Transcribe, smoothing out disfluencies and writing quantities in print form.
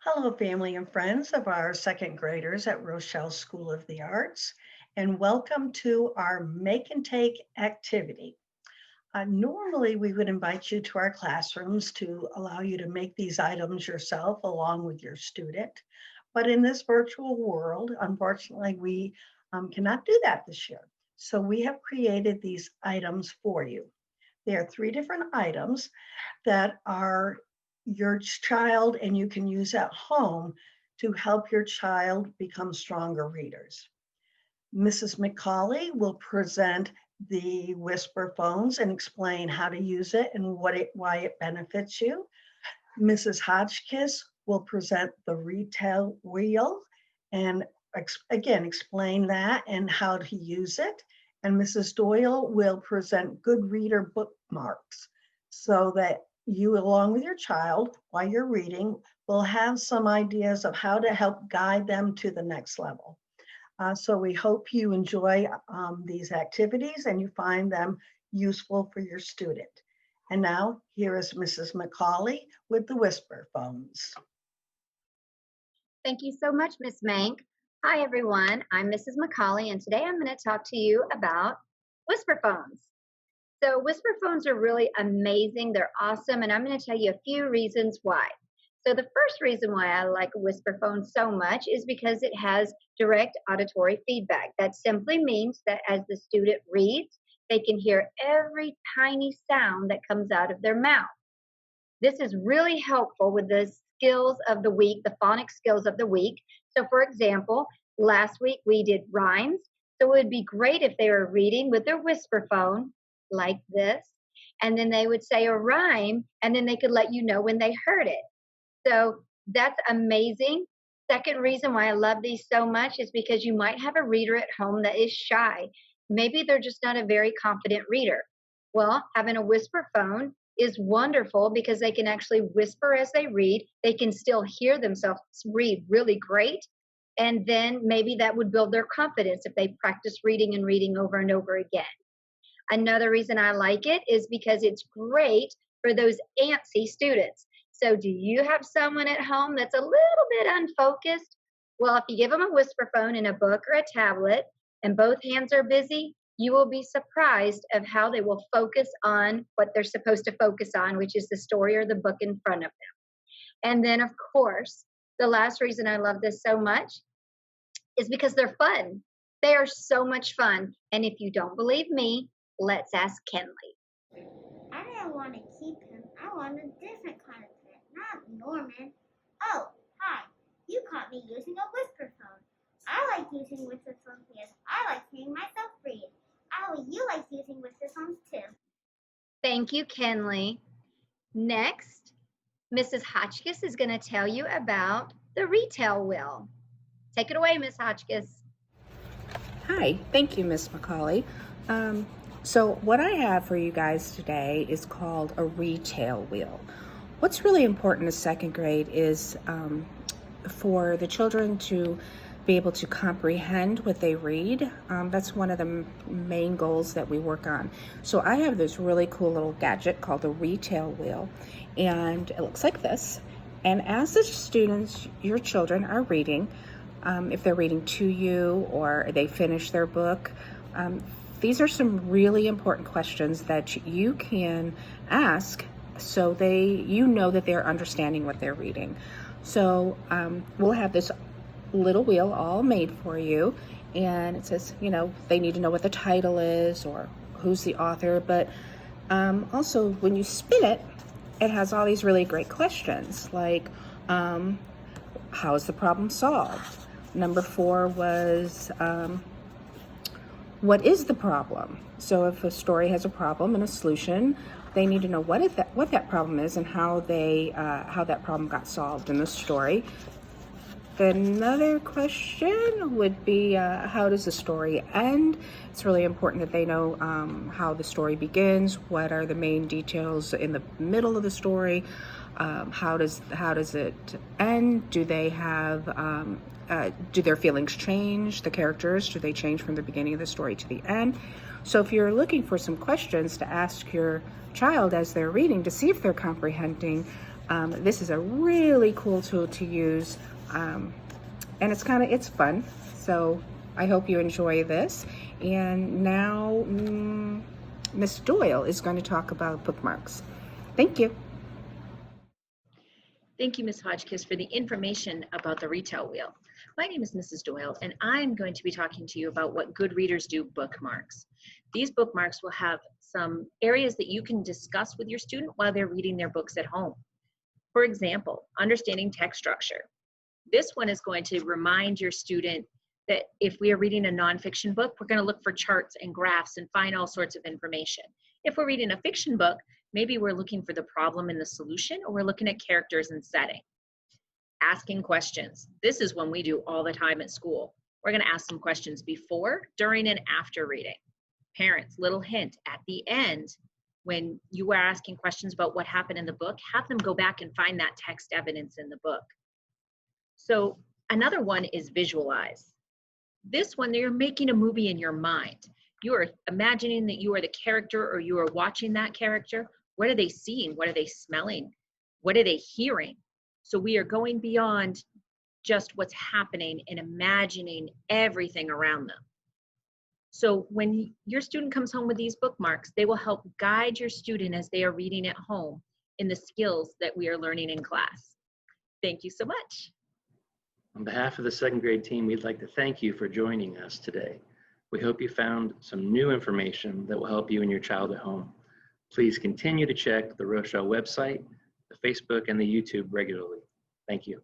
Hello, family and friends of our second graders at Rochelle School of the Arts, and welcome to our Make and Take activity. Normally, we would invite you to our classrooms to allow you to make these items yourself along with your student. But in this virtual world, unfortunately, we cannot do that this year. So we have created these items for you. There are three different items that are your child and you can use at home to help your child become stronger readers. Mrs. McCauley will present the Whisper phones and explain how to use it and why it benefits you. Mrs. Hotchkiss will present the retail wheel and again explain that and how to use it. And Mrs. Doyle will present good reader bookmarks so that you, along with your child, while you're reading, will have some ideas of how to help guide them to the next level. So we hope you enjoy these activities and you find them useful for your student. And now here is Mrs. McCauley with the Whisper phones. Thank you so much, Miss Mank. Hi, everyone. I'm Mrs. McCauley, and today I'm going to talk to you about Whisper phones. So Whisper phones are really amazing. They're awesome, and I'm going to tell you a few reasons why. So the first reason why I like a Whisper phone so much is because it has direct auditory feedback. That simply means that as the student reads, they can hear every tiny sound that comes out of their mouth. This is really helpful with the skills of the week, the phonics skills of the week. So, for example, last week we did rhymes. So, it would be great if they were reading with their Whisper phone like this, and then they would say a rhyme, and then they could let you know when they heard it. So, that's amazing. Second reason why I love these so much is because you might have a reader at home that is shy. Maybe they're just not a very confident reader. Well, having a Whisper phone is wonderful because they can actually whisper as they read. They can still hear themselves read really great. And then maybe that would build their confidence if they practice reading and reading over and over again. Another reason I like it is because it's great for those antsy students. So, do you have someone at home that's a little bit unfocused? Well, if you give them a Whisper phone and a book or a tablet, and both hands are busy, you will be surprised of how they will focus on what they're supposed to focus on, which is the story or the book in front of them. And then, of course, the last reason I love this so much is because they're fun. They are so much fun. And if you don't believe me, let's ask Kenley. I didn't want to keep him. I want a different kind of pet, not Norman. Oh, hi. You caught me using a Whisper phone. I like using Whisper phones because I like hearing myself read. Oh, you like using Whisper phones too. Thank you, Kenley. Next, Mrs. Hotchkiss is going to tell you about the retail wheel. Take it away, Miss Hotchkiss. Hi, thank you, Miss McCauley. So what I have for you guys today is called a retail wheel. What's really important in second grade is for the children to be able to comprehend what they read. That's one of the main goals that we work on. So I have this really cool little gadget called a retail wheel, and it looks like this. And as the students, your children are reading, if they're reading to you or they finish their book, these are some really important questions that you can ask so you know that they're understanding what they're reading. So we'll have this little wheel all made for you, and it says, they need to know what the title is or who's the author, but also when you spin it, it has all these really great questions like how is the problem solved? Number 4 was what is the problem? So if a story has a problem and a solution, they need to know what that problem is and how that problem got solved in the story. Another question would be how does the story end? It's really important that they know how the story begins, what are the main details in the middle of the story, how does it end? Do they have do their feelings change? The characters, do they change from the beginning of the story to the end? So if you're looking for some questions to ask your child as they're reading to see if they're comprehending, This is a really cool tool to use, and it's fun. So I hope you enjoy this. And now Miss Doyle is going to talk about bookmarks. Thank you. Thank you, Ms. Hodgkiss, for the information about the retail wheel. My name is Mrs. Doyle, and I'm going to be talking to you about what good readers do bookmarks. These bookmarks will have some areas that you can discuss with your student while they're reading their books at home. For example, understanding text structure. This one is going to remind your student that if we are reading a nonfiction book, we're going to look for charts and graphs and find all sorts of information. If we're reading a fiction book, maybe we're looking for the problem and the solution, or we're looking at characters and setting. Asking questions. This is one we do all the time at school. We're going to ask some questions before, during, and after reading. Parents, little hint, at the end, when you are asking questions about what happened in the book, have them go back and find that text evidence in the book. So another one is visualize. This one, you're making a movie in your mind. You are imagining that you are the character or you are watching that character. What are they seeing? What are they smelling? What are they hearing? So we are going beyond just what's happening and imagining everything around them. So when your student comes home with these bookmarks, they will help guide your student as they are reading at home in the skills that we are learning in class. Thank you so much. On behalf of the second grade team, we'd like to thank you for joining us today. We hope you found some new information that will help you and your child at home. Please continue to check the Rochelle website, the Facebook, and the YouTube regularly. Thank you.